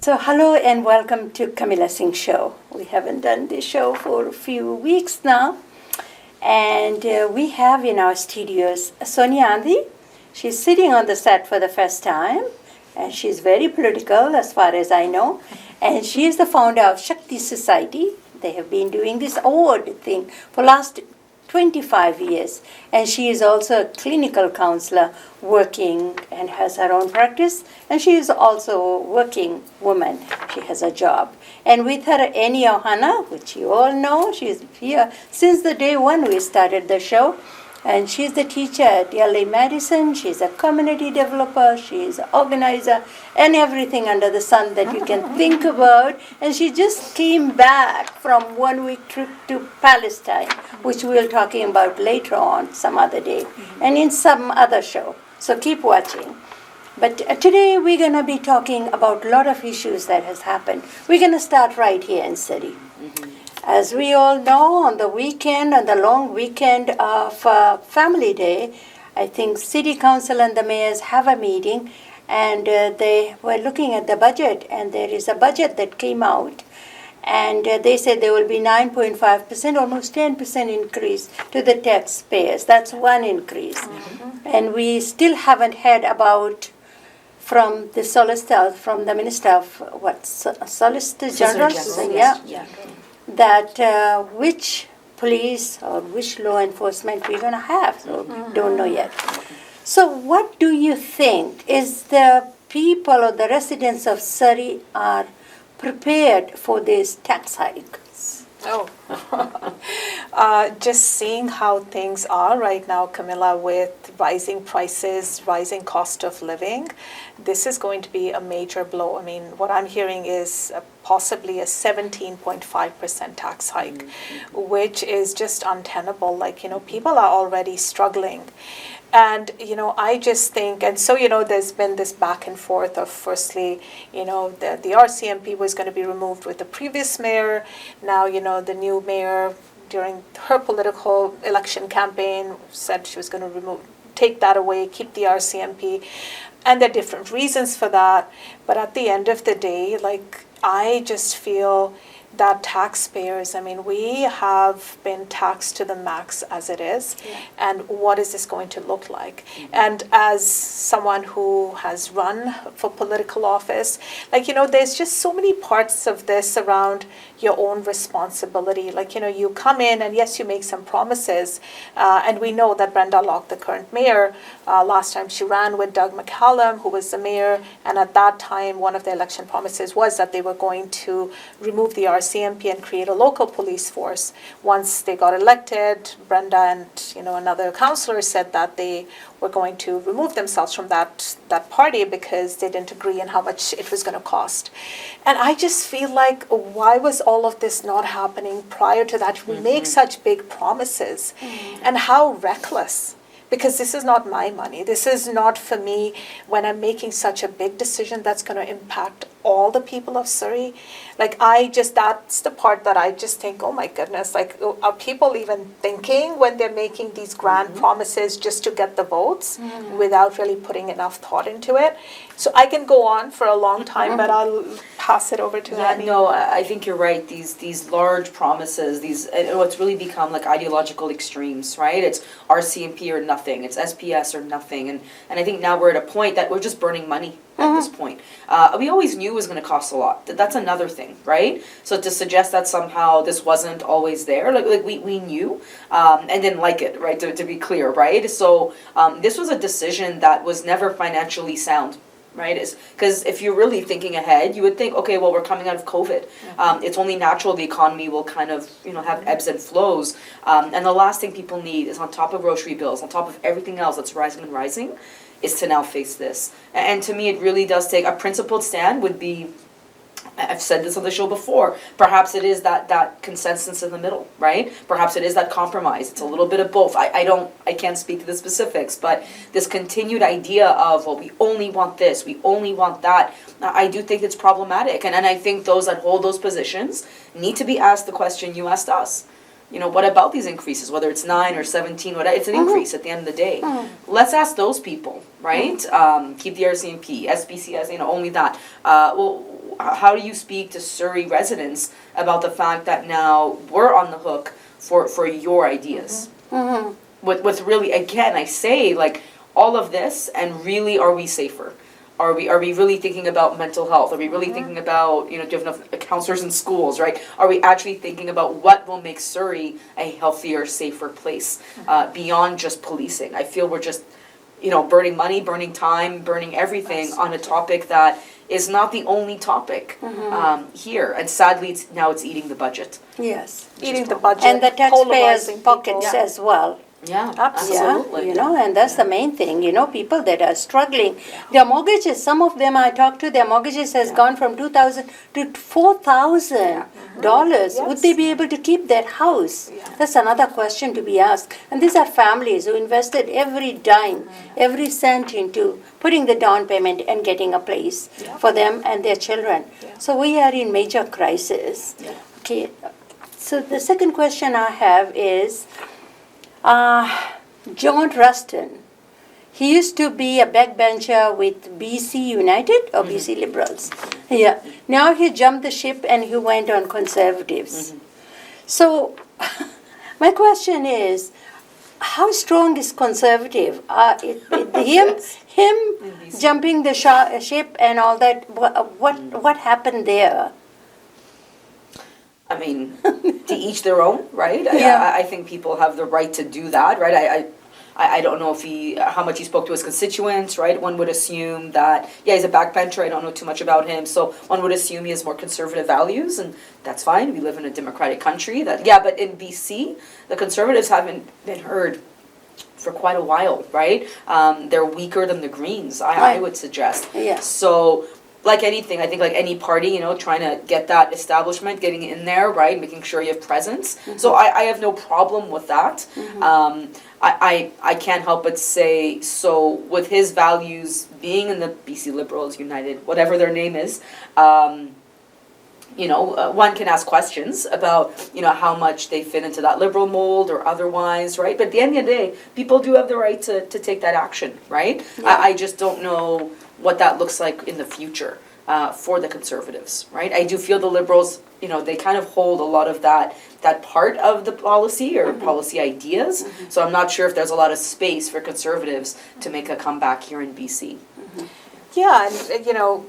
So hello and welcome to Kamilla Singh show. We haven't done this show for a few weeks now. And we have in our studios Sonia Andhi. She's sitting on the set for the first time. And she's very political as far as I know. And she is the founder of Shakti Society. They have been doing this award thing for last 25 years. And she is also a clinical counselor working and has her own practice. And she is also a working woman. She has a job. And with her, Annie Ohana, which you all know, she's here since the day one we started the show. And she's the teacher at LA Madison. She's a community developer. She's an organizer and everything under the sun that you can think about. And she just came back from 1 week trip to Palestine, which we'll talking about later on some other day and in some other show. So keep watching. But today we're going to be talking about a lot of issues that has happened. We're going to start right here in Surrey. As we all know, on the weekend, on the long weekend of Family Day, I think City Council and the mayors have a meeting, and they were looking at the budget, and there is a budget that came out, and they said there will be 9.5%, almost 10% increase to the taxpayers. That's one increase. And we still haven't heard about from the Solicitor, from the Minister of Solicitor General? Yeah. That which police or which law enforcement we're going to have. So don't know yet. So what do you think? Is the people or the residents of Surrey are prepared for this tax hike? Oh, just seeing how things are right now, Kamilla, with rising prices, rising cost of living, this is going to be a major blow. I mean, what I'm hearing is possibly a 17.5% tax hike, which is just untenable. Like, people are already struggling. And, I just think, and so, there's been this back and forth of firstly, the RCMP was going to be removed with the previous mayor. Now, the new mayor during her political election campaign said she was going to take that away, keep the RCMP. And there are different reasons for that. But at the end of the day, I just feel that taxpayers, we have been taxed to the max as it is. Yeah. And what is this going to look like? And as someone who has run for political office, there's just so many parts of this around your own responsibility. You come in and yes, you make some promises. And we know that Brenda Locke, the current mayor, last time she ran with Doug McCallum, who was the mayor. And at that time, one of the election promises was that they were going to remove the RCMP and create a local police force. Once they got elected, Brenda and another councillor said that they were going to remove themselves from that party because they didn't agree on how much it was going to cost. And I just feel like, why was all of this not happening prior to that? We make such big promises, and how reckless. Because this is not my money. This is not for me when I'm making such a big decision that's going to impact all the people of Surrey. That's the part that I just think, oh my goodness, are people even thinking when they're making these grand promises just to get the votes without really putting enough thought into it? So I can go on for a long time, but I'll pass it over to Annie. No, I think you're right. These large promises, it's really become like ideological extremes, right? It's RCMP or nothing. It's SPS or nothing. And I think now we're at a point that we're just burning money at this point. We always knew it was going to cost a lot. That's another thing, right? So to suggest that somehow this wasn't always there, we knew and didn't like it, right? To be clear, right? So this was a decision that was never financially sound. Right, because if you're really thinking ahead, you would think, okay, well, we're coming out of COVID. It's only natural the economy will kind of, have ebbs and flows. And the last thing people need is, on top of grocery bills, on top of everything else that's rising, is to now face this. And to me, it really does take a principled stand. Would be, I've said this on the show before, perhaps it is that consensus in the middle, right? Perhaps it is that compromise. It's a little bit of both. I can't speak to the specifics, but this continued idea of, well, we only want this, we only want that, I do think it's problematic. And I think those that hold those positions need to be asked the question you asked us. What about these increases, whether it's 9 or 17, it's an increase at the end of the day. Let's ask those people, right? Keep the RCMP, SBCS, only that. Well, how do you speak to Surrey residents about the fact that now we're on the hook for your ideas? With really, again, I say, like, all of this, and really, are we safer? Are we really thinking about mental health? Are we really thinking about, do you have enough counselors in schools, right? Are we actually thinking about what will make Surrey a healthier, safer place, beyond just policing? I feel we're just, burning money, burning time, burning everything on a topic that is not the only topic here. And sadly, it's eating the budget. Yes. Eating the budget. And the taxpayers' polarizing pockets people. as well. Yeah, Absolutely. Yeah, and that's the main thing, people that are struggling. Their mortgages, some of them I talked to, their mortgages has gone from $2,000 to $4,000. Would they be able to keep that house? That's another question to be asked. And these are families who invested every dime, every cent into putting the down payment and getting a place for them and their children. So we are in major crisis. Okay, so the second question I have is, John Ruston, he used to be a backbencher with BC United or BC Liberals. Yeah. Now he jumped the ship and he went on Conservatives. So my question is, how strong is Conservative? Him jumping the ship and all that, what happened there? I mean, to each their own, right? Yeah. I think people have the right to do that, right? I don't know if how much he spoke to his constituents, right? One would assume that, he's a backbencher. I don't know too much about him, so one would assume he has more conservative values, and that's fine. We live in a democratic country. But in BC, the Conservatives haven't been heard for quite a while, right? They're weaker than the Greens, I would suggest. Yeah. So, like anything, I think like any party, trying to get that establishment, getting in there, right, making sure you have presence. So I have no problem with that. I can't help but say, so with his values being in the BC Liberals United, whatever their name is, one can ask questions about, how much they fit into that liberal mold or otherwise, right? But at the end of the day, people do have the right to take that action, right? Yeah. I just don't know what that looks like in the future for the Conservatives, right? I do feel the Liberals, they kind of hold a lot of that part of the policy or policy ideas. So I'm not sure if there's a lot of space for Conservatives to make a comeback here in BC. Yeah, and a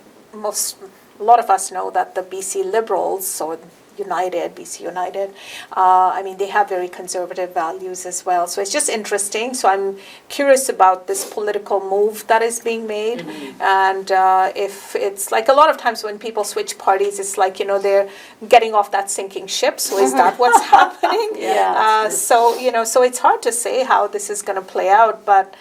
lot of us know that the BC Liberals, so BC United, they have very conservative values as well. So it's just interesting. So I'm curious about this political move that is being made. And if it's like a lot of times when people switch parties, it's like, they're getting off that sinking ship. So is that what's happening? Yeah. So it's hard to say how this is going to play out. But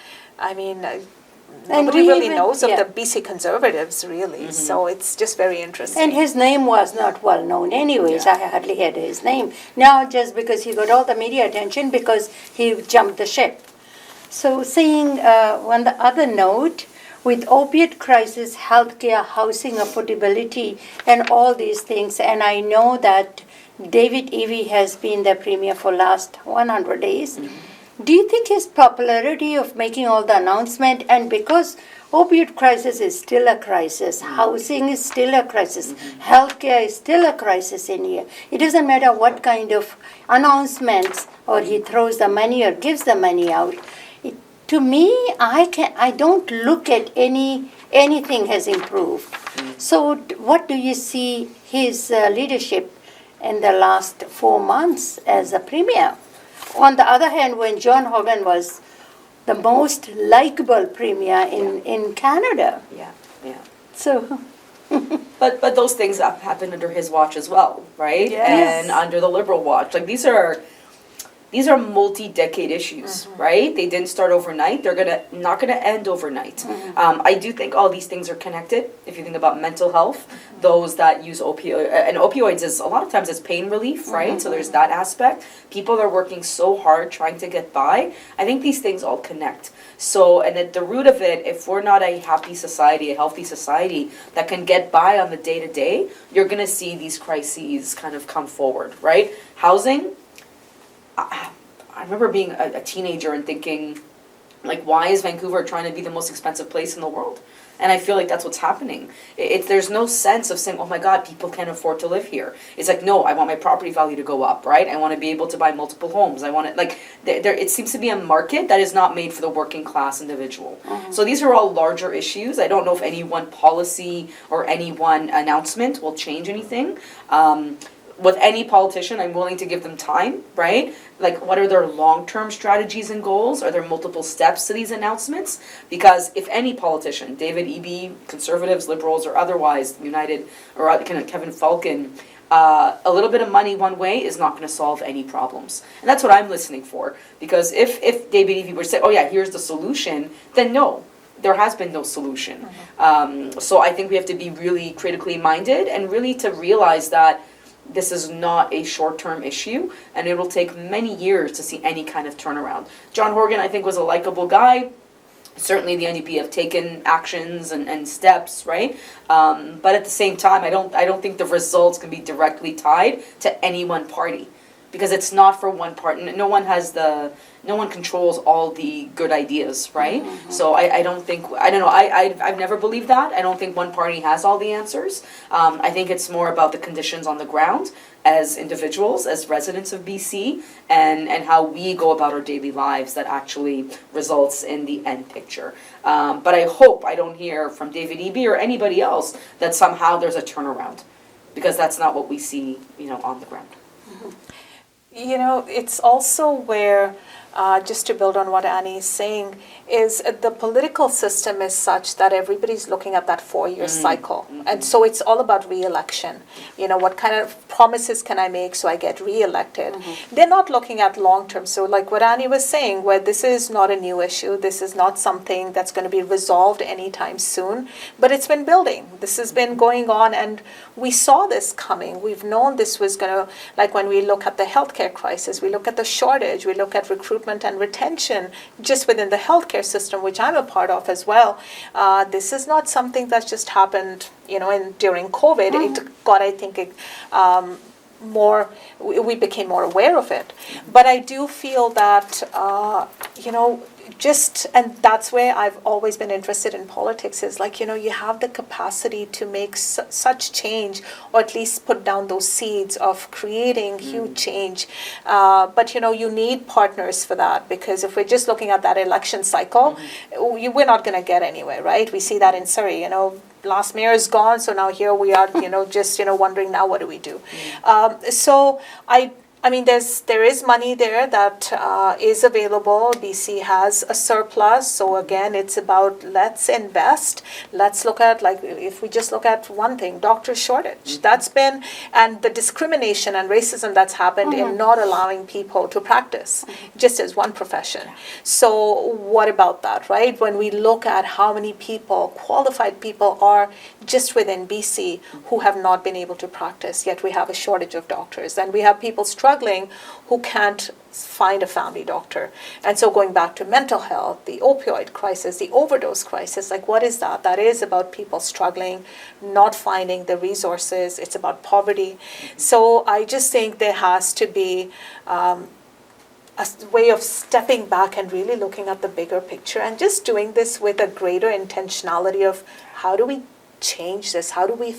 nobody really knows of the BC Conservatives, really. So it's just very interesting. And his name was not well known anyways. I hardly heard his name. Now just because he got all the media attention because he jumped the ship. So saying on the other note, with opiate crisis, healthcare, housing affordability, and all these things, and I know that David Eby has been the premier for last 100 days. Do you think his popularity of making all the announcement, and because opioid crisis is still a crisis, housing is still a crisis, healthcare is still a crisis in here. It doesn't matter what kind of announcements or he throws the money or gives the money out. To me, I don't look at anything has improved. So what do you see his leadership in the last 4 months as a premier? On the other hand, when John Hogan was the most likable premier in Canada. Yeah. So, but those things happened under his watch as well, right? Yes. And under the Liberal watch. Like these are multi-decade issues, right? They didn't start overnight. They're not gonna end overnight. I do think all these things are connected. If you think about mental health, those that use opioids is a lot of times it's pain relief, right? So there's that aspect. People are working so hard trying to get by. I think these things all connect. So, and at the root of it, if we're not a happy society, a healthy society that can get by on the day-to-day, you're gonna see these crises kind of come forward, right? Housing, I remember being a teenager and thinking, Like, why is Vancouver trying to be the most expensive place in the world? And I feel like that's what's happening. There's no sense of saying, oh my God, people can't afford to live here. It's like, no, I want my property value to go up, right? I want to be able to buy multiple homes. I want it, like, it seems to be a market that is not made for the working class individual. So these are all larger issues. I don't know if any one policy or any one announcement will change anything. With any politician, I'm willing to give them time, right? Like, what are their long-term strategies and goals? Are there multiple steps to these announcements? Because if any politician, David Eby, Conservatives, Liberals, or otherwise, United, or kind of Kevin Falcon, a little bit of money one way is not going to solve any problems. And that's what I'm listening for. Because if David Eby were to say, oh yeah, here's the solution, then no. There has been no solution. So I think we have to be really critically minded and really to realize that this is not a short-term issue, and it will take many years to see any kind of turnaround. John Horgan, I think, was a likable guy. Certainly the NDP have taken actions and steps, right? But at the same time, I don't think the results can be directly tied to any one party, because it's not for one party. No one controls all the good ideas, right? So I don't know, I've never believed that. I don't think one party has all the answers. I think it's more about the conditions on the ground as individuals, as residents of BC, and how we go about our daily lives that actually results in the end picture. But I hope I don't hear from David Eby or anybody else that somehow there's a turnaround, because that's not what we see, on the ground. It's also where, just to build on what Annie is saying, is the political system is such that everybody's looking at that 4-year cycle. And so it's all about re-election. What kind of promises can I make so I get re-elected? They're not looking at long-term. So like what Annie was saying, where this is not a new issue, this is not something that's going to be resolved anytime soon, but it's been building. This has been going on, and we saw this coming. We've known this was going to, like when we look at the healthcare crisis, we look at the shortage, we look at recruitment and retention just within the healthcare system, which I'm a part of as well. This is not something that's just happened, during COVID. It got, I think, we became more aware of it. But I do feel that, and that's where I've always been interested in politics, is like, you have the capacity to make such change, or at least put down those seeds of creating huge change. But, you need partners for that, because if we're just looking at that election cycle, we're not going to get anywhere, right? We see that in Surrey, last mayor is gone, so now here we are, just, wondering now what do we do? So I mean, there is money there that is available. BC has a surplus. So again, it's about let's invest. Let's look at, like, if we just look at one thing, doctor shortage. That's been, and the discrimination and racism that's happened in not allowing people to practice, just as one profession. So what about that, right? When we look at how many people, qualified people, are just within BC who have not been able to practice, yet we have a shortage of doctors. And we have people struggling who can't find a family doctor. And so going back to mental health, the opioid crisis, the overdose crisis, like what is that? That is about people struggling, not finding the resources. It's about poverty. So I just think there has to be a way of stepping back and really looking at the bigger picture, and just doing this with a greater intentionality of how do we change this? How do we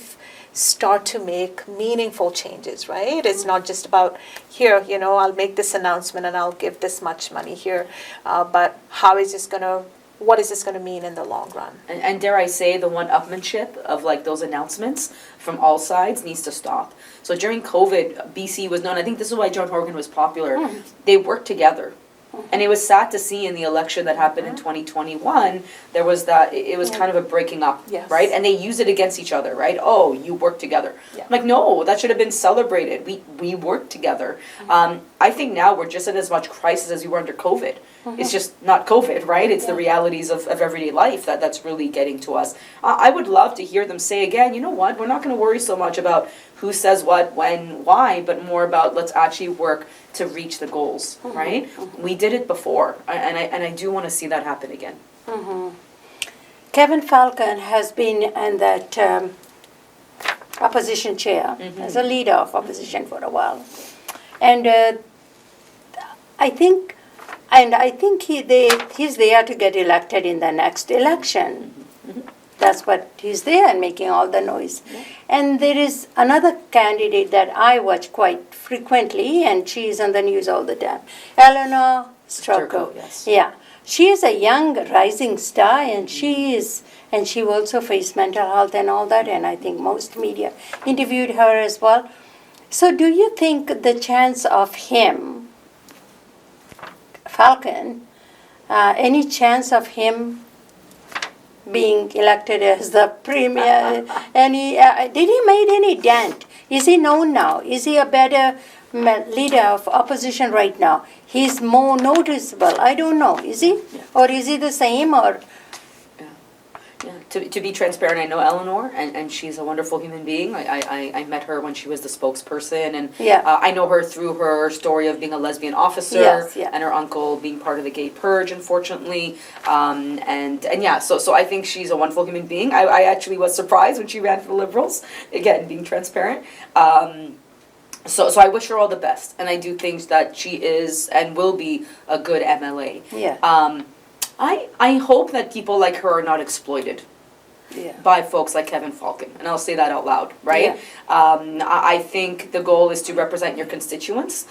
start to make meaningful changes, right? It's not just about here, I'll make this announcement and I'll give this much money here, but what is this going to mean in the long run? And dare I say, the one-upmanship of like those announcements from all sides needs to stop. So during COVID, BC was known, I think this is why John Horgan was popular, they worked together. And it was sad to see in the election that happened in 2021, there was that, it was kind of a breaking up, right? And they used it against each other, right? Oh, you work together. I'm like, no, that should have been celebrated. We worked together. I think now we're just in as much crisis as we were under COVID. It's just not COVID, right? It's the realities of everyday life that's really getting to us. I would love to hear them say again, you know what, we're not going to worry so much about who says what, when, why, but more about let's actually work to reach the goals, right? We did it before, and I do want to see that happen again. Kevin Falcon has been in that opposition chair as a leader of opposition for a while. And I think And I think he's there to get elected in the next election. That's what he's there and making all the noise. Yeah. And there is another candidate that I watch quite frequently, and she is on the news all the time. Eleanor Sturko. Yes. Yeah. She is a young rising star, and she also faced mental health and all that, and I think most media interviewed her as well. So do you think the chance of him, Falcon, any chance of him being elected as the premier? Did he make any dent? Is he known now? Is he a better leader of opposition right now? He's more noticeable. I don't know. Is he? Yeah. Or is he the same? Or Yeah. To be transparent, I know Eleanor, and she's a wonderful human being. I met her when she was the spokesperson, and Yeah. I know her through her story of being a lesbian officer, Yes, yeah. and her uncle being part of the gay purge, unfortunately. And yeah, so I think she's a wonderful human being. I actually was surprised when she ran for the Liberals, again, being transparent. So I wish her all the best, and I do think that she is and will be a good MLA. yeah, I hope that people like her are not exploited yeah, by folks like Kevin Falcon, and I'll say that out loud, right? I think the goal is to represent your constituents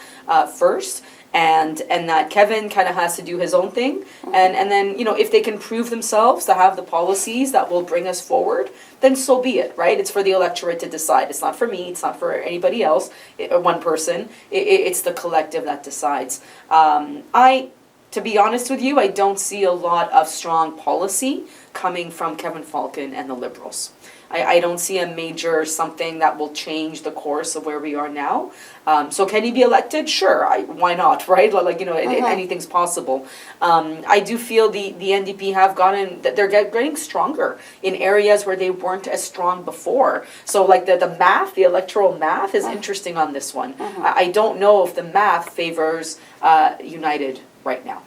first, and that Kevin kind of has to do his own thing, and then, you know, if they can prove themselves to have the policies that will bring us forward, then so be it, right? It's for the electorate to decide. It's not for me, it's not for anybody else, or one person, it's the collective that decides. To be honest with you, I don't see a lot of strong policy coming from Kevin Falcon and the Liberals. I don't see a major something that will change the course of where we are now. So can he be elected? Sure, why not, right? Like, you know, anything's possible. I do feel the NDP have gotten, that they're getting stronger in areas where they weren't as strong before. So like the math, the electoral math is interesting on this one. I don't know if the math favors United right now.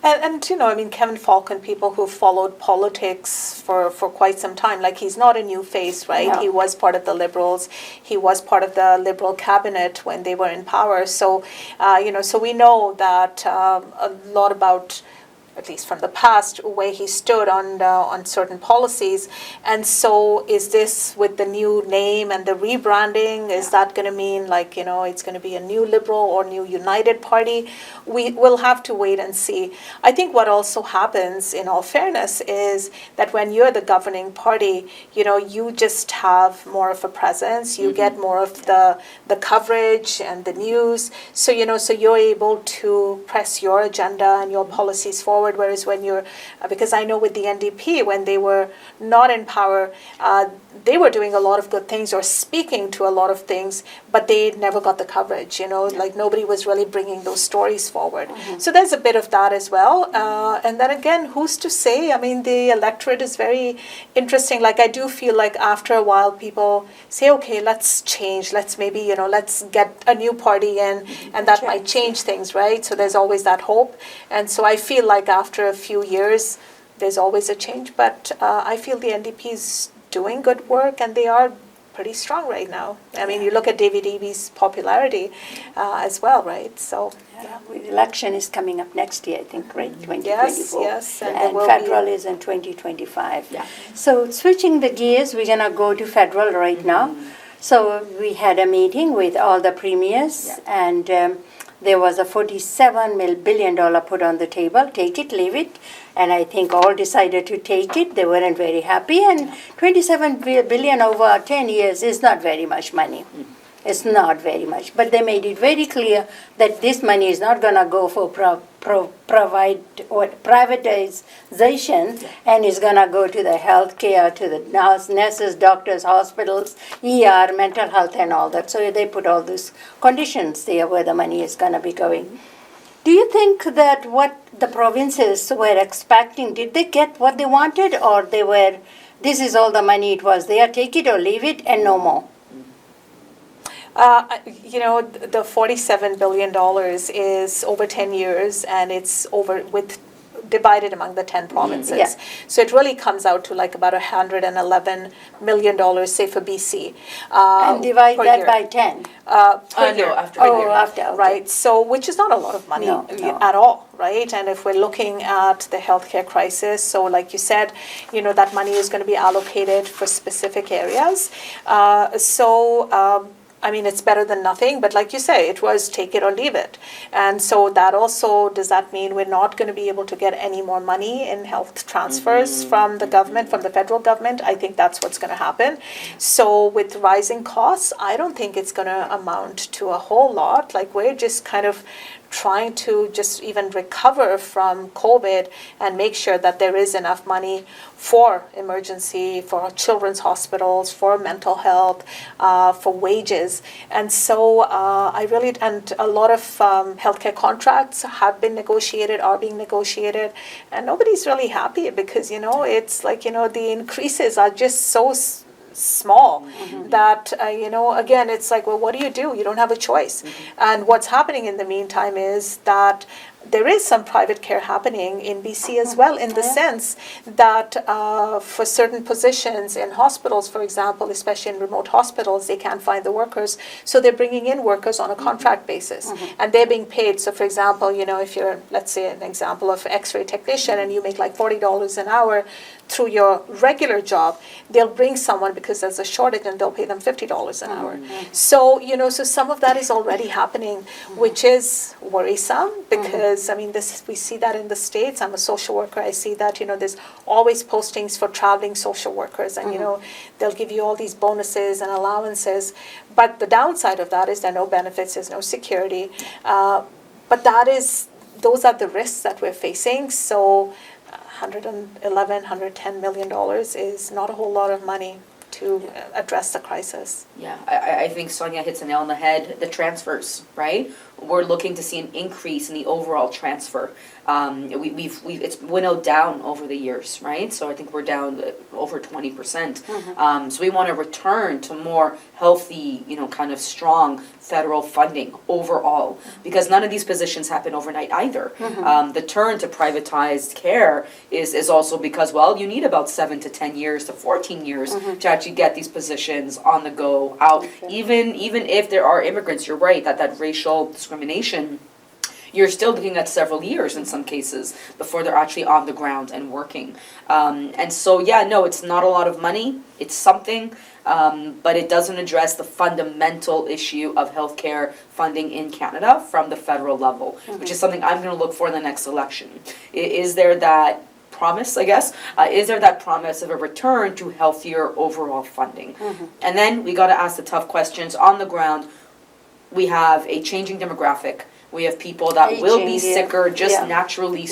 And you know, I mean, Kevin Falcon, people who followed politics for quite some time, like he's not a new face, right? No. He was part of the Liberals. He was part of the Liberal cabinet when they were in power. So, you know, so we know that a lot about, at least from the past, where he stood on certain policies. And so is this with the new name and the rebranding, is that going to mean, like, you know, it's going to be a new Liberal or new United Party? We will have to wait and see. I think what also happens, in all fairness, is that when you're the governing party, you know, you just have more of a presence, you get more of the coverage and the news. So, you know, so you're able to press your agenda and your policies forward. Whereas when you're, because I know with the NDP, when they were not in power, they were doing a lot of good things or speaking to a lot of things, but they never got the coverage, you know, like nobody was really bringing those stories forward. So there's a bit of that as well. And then again, who's to say? I mean, the electorate is very interesting. Like, I do feel like after a while, people say, okay, let's change. Let's maybe, you know, let's get a new party in, and that might change things, right? So there's always that hope. And so I feel like after a few years, there's always a change. But I feel the NDP is doing good work, and they are pretty strong right now. I mean, you look at David Eby's popularity as well, right? So the election is coming up next year, I think, right? 2024. Yes, and And federal is in 2025. Yeah. So switching the gears, we're going to go to federal right now. So we had a meeting with all the premiers, and there was a $47 billion put on the table. Take it, leave it. And I think all decided to take it. They weren't very happy. And $27 billion over 10 years is not very much money. It's not very much. But they made it very clear that this money is not going to go for privatization, and it's going to go to the health care, to the nurses, doctors, hospitals, ER, mental health, and all that. So they put all these conditions there where the money is going to be going. Do you think that what the provinces were expecting, did they get what they wanted, or they were, this is all the money it was there, take it or leave it, and no more? you know, the $47 billion is over 10 years, and it's over with divided among the 10 provinces. Yeah. So it really comes out to like about $111 million, say, for BC. And divide per that year. by 10. Per year. No, after Oh, a year. after, okay. Right, so which is not a lot of money No, no. at all, right? And if we're looking at the healthcare crisis, so like you said, that money is going to be allocated for specific areas. I mean, it's better than nothing, but like you say, it was take it or leave it. And so that also, does that mean we're not going to be able to get any more money in health transfers from the government, from the federal government? I think that's what's going to happen. So with rising costs, I don't think it's going to amount to a whole lot. Like, we're just kind of trying to just even recover from COVID and make sure that there is enough money for emergency, for children's hospitals, for mental health, for wages. And so and a lot of healthcare contracts have been negotiated, are being negotiated, and nobody's really happy because, it's like, the increases are just so small that again, it's like, well, what do? You don't have a choice. And what's happening in the meantime is that there is some private care happening in BC as well, in the sense that for certain positions in hospitals, for example, especially in remote hospitals, they can't find the workers, so they're bringing in workers on a contract basis, and they're being paid. So for example, if you're, let's say, an example of x-ray technician, and you make like $40 an hour through your regular job, they'll bring someone because there's a shortage, and they'll pay them $50 an hour. So, so some of that is already happening, which is worrisome because, I mean, we see that in the States. I'm a social worker. I see that, there's always postings for traveling social workers, and, they'll give you all these bonuses and allowances. But the downside of that is there are no benefits, there's no security. But those are the risks that we're facing. So $110 million is not a whole lot of money to address the crisis. Yeah, I think Sonia hits the nail on the head. The transfers, right? We're looking to see an increase in the overall transfer. It's winnowed down over the years, right? So I think we're down over 20%. So we want to return to more healthy, kind of strong federal funding overall, because none of these positions happen overnight either. The turn to privatized care is also because, well, you need about 7 to 10 years to 14 years to actually get these positions on the go out. Even if there are immigrants, you're right, that racial discrimination, you're still looking at several years in some cases before they're actually on the ground and working. And so, it's not a lot of money. It's something, but it doesn't address the fundamental issue of healthcare funding in Canada from the federal level, which is something I'm going to look for in the next election. Is there that promise, I guess? Is there that promise of a return to healthier overall funding? And then we got to ask the tough questions on the ground. We have a changing demographic. We have people that will be sicker just naturally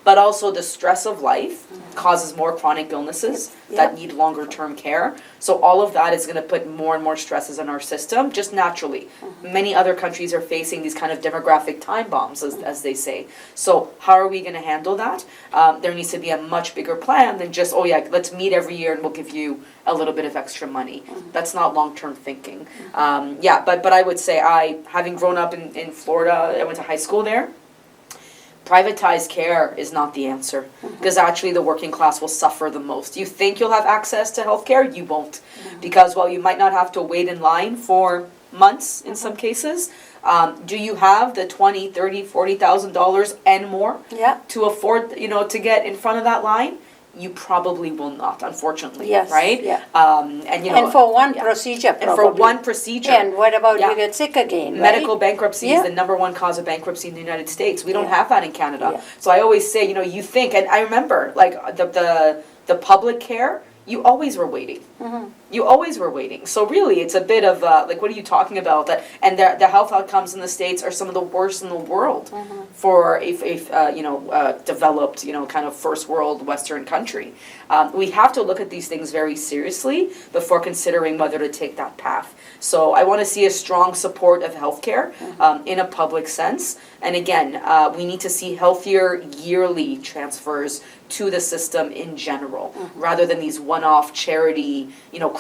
but also the stress of life causes more chronic illnesses that need longer term care. So all of that is going to put more and more stresses on our system just naturally. Many other countries are facing these kind of demographic time bombs, as they say. So how are we going to handle that? There needs to be a much bigger plan than just, let's meet every year and we'll give you a little bit of extra money. That's not long-term thinking. But I would say, having grown up in Florida, I went to high school there, privatized care is not the answer, because actually the working class will suffer the most. You think you'll have access to health care? You won't, because while you might not have to wait in line for months in some cases, do you have the $20,000, $30,000, $40,000 and more to afford, to get in front of that line? You probably will not, unfortunately, right? And for one procedure, probably. And for one procedure. And what about you get sick again, right? Medical bankruptcy is the number one cause of bankruptcy in the United States. We don't have that in Canada. So I always say, you think, and I remember, like, the public care, you always were waiting. You always were waiting. So really, it's a bit of what are you talking about? And the health outcomes in the States are some of the worst in the world for a developed, kind of first world Western country. We have to look at these things very seriously before considering whether to take that path. So I want to see a strong support of healthcare in a public sense. And again, we need to see healthier yearly transfers to the system in general, rather than these one-off charity,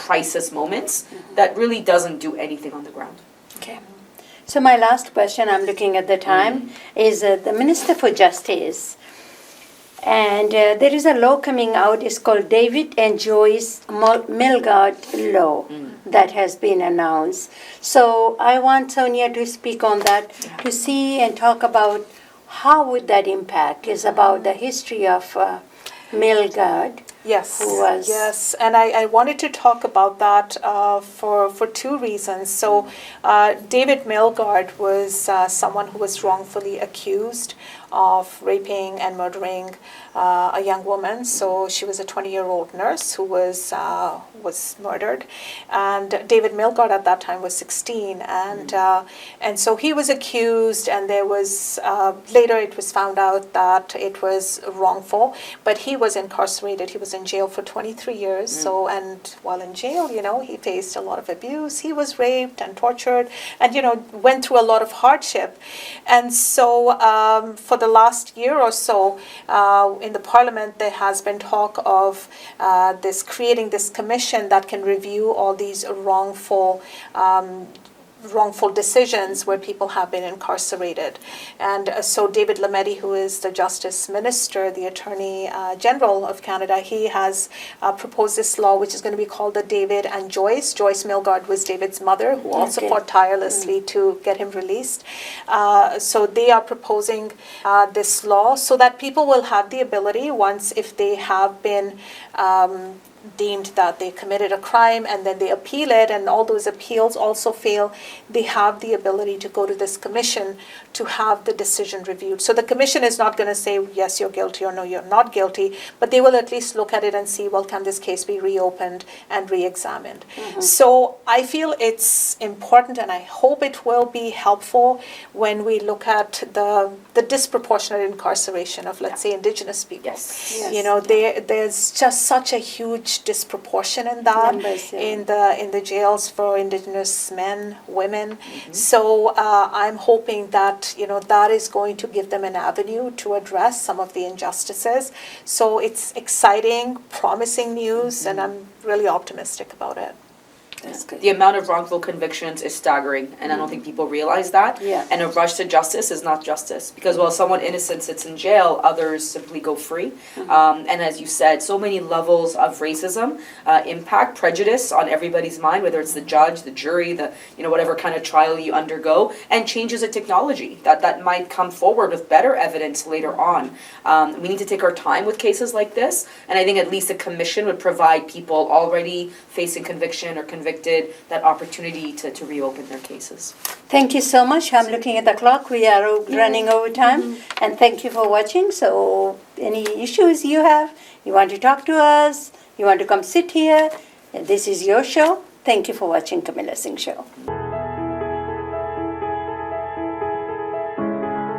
crisis moments that really doesn't do anything on the ground. Okay. So my last question, I'm looking at the time, is the Minister for Justice And there is a law coming out. It's called David and Joyce Milgaard law that has been announced. So I want Sonia to speak on that, to see and talk about how would that impact. Is about the history of Milgaard. Yes, Who was yes, and I wanted to talk about that for two reasons. So, David Milgaard was someone who was wrongfully accused of raping and murdering a young woman. So she was a 20-year-old nurse who was murdered, and David Milgaard at that time was 16, and so he was accused, and there was later it was found out that it was wrongful, but he was incarcerated. He was in jail for 23 years. So, and while in jail, he faced a lot of abuse. He was raped and tortured, and went through a lot of hardship, and so for the last year or so, in the Parliament, there has been talk of creating this commission that can review all these wrongful decisions where people have been incarcerated. And so David Lametti, who is the Justice Minister, the Attorney General of Canada, he has proposed this law, which is going to be called the David and Joyce. Joyce Milgaard was David's mother, who also fought tirelessly to get him released. So they are proposing this law so that people will have the ability, once if they have been deemed that they committed a crime and then they appeal it and all those appeals also fail, they have the ability to go to this commission to have the decision reviewed. So the commission is not going to say, yes, you're guilty, or no, you're not guilty, but they will at least look at it and see, well, can this case be reopened and re-examined? So I feel it's important, and I hope it will be helpful when we look at the disproportionate incarceration of, let's say, Indigenous people. Yes. There's just such a huge disproportion in that. Numbers, in the jails for Indigenous men, women. So I'm hoping that that is going to give them an avenue to address some of the injustices. So it's exciting, promising news, and I'm really optimistic about it. That's good. The amount of wrongful convictions is staggering, and I don't think people realize that. Yeah. And a rush to justice is not justice, because while someone innocent sits in jail, others simply go free. And as you said, so many levels of racism impact prejudice on everybody's mind, whether it's the judge, the jury, the whatever kind of trial you undergo, and changes of technology that might come forward with better evidence later on. We need to take our time with cases like this, and I think at least a commission would provide people already facing conviction or convicted that opportunity to reopen their cases. Thank you so much. I'm looking at the clock. We are running over time. And thank you for watching. So any issues you have, you want to talk to us, you want to come sit here, this is your show. Thank you for watching Kamilla Singh Show.